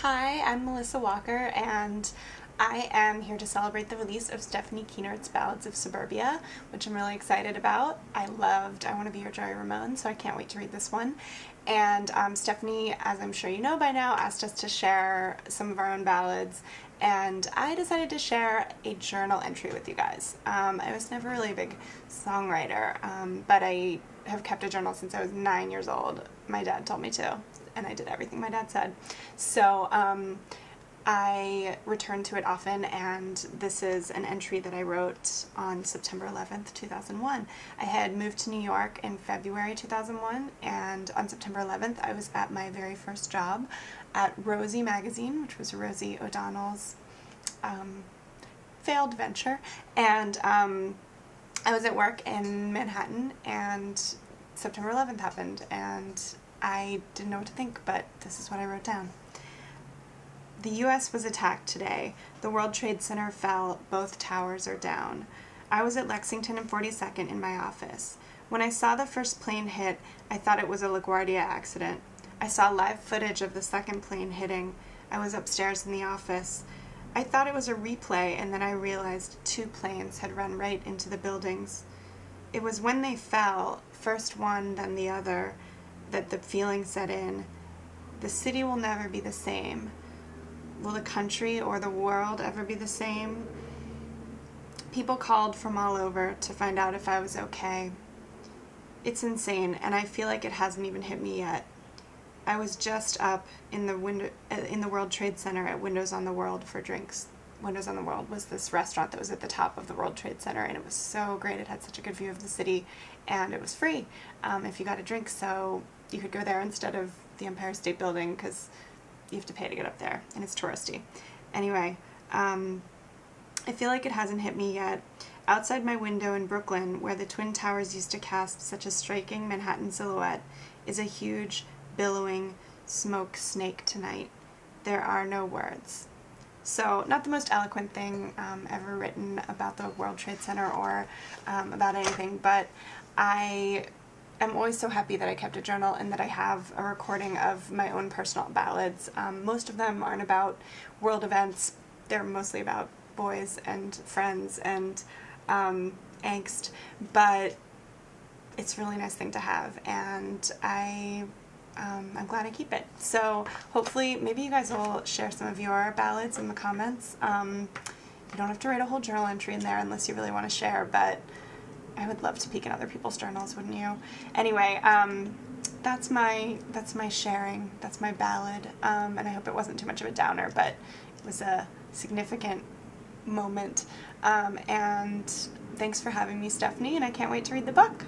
Hi, I'm Melissa Walker, and I am here to celebrate the release of Stephanie Kuehnert's Ballads of Suburbia, which I'm really excited about. I loved I Want to Be Your Joey Ramone, so I can't wait to read this one. And Stephanie, as I'm sure you know by now, asked us to share some of our own ballads, and I decided to share a journal entry with you guys. I was never really a big songwriter, but I have kept a journal since I was 9 years old. My dad told me to, and I did everything my dad said. So I return to it often, and this is an entry that I wrote on September 11th, 2001. I had moved to New York in February 2001, and on September 11th I was at my very first job at Rosie magazine, which was Rosie O'Donnell's failed venture, and I was at work in Manhattan, and September 11th happened, and I didn't know what to think, but this is what I wrote down. The U.S. was attacked today. The World Trade Center fell. Both towers are down. I was at Lexington and 42nd in my office. When I saw the first plane hit, I thought it was a LaGuardia accident. I saw live footage of the second plane hitting. I was upstairs in the office. I thought it was a replay, and then I realized two planes had run right into the buildings. It was when they fell, first one, then the other, that the feeling set in. The city will never be the same. Will the country or the world ever be the same? People called from all over to find out if I was okay. It's insane, and I feel like it hasn't even hit me yet. I was just up in the World Trade Center at Windows on the World for drinks. Windows on the World was this restaurant that was at the top of the World Trade Center, and it was so great. It had such a good view of the city, and it was free if you got a drink, so you could go there instead of the Empire State Building because you have to pay to get up there, and it's touristy. Anyway, I feel like it hasn't hit me yet. Outside my window in Brooklyn, where the Twin Towers used to cast such a striking Manhattan silhouette, is a huge, billowing smoke snake tonight. There are no words. So, not the most eloquent thing ever written about the World Trade Center or about anything, but I'm always so happy that I kept a journal and that I have a recording of my own personal ballads. Most of them aren't about world events. They're mostly about boys and friends and angst, but it's a really nice thing to have, and I'm glad I keep it. So hopefully maybe you guys will share some of your ballads in the comments. You don't have to write a whole journal entry in there unless you really want to share, but I would love to peek in other people's journals, wouldn't you? Anyway, that's my sharing. That's my ballad, and I hope it wasn't too much of a downer, but it was a significant moment. And thanks for having me, Stephanie, and I can't wait to read the book.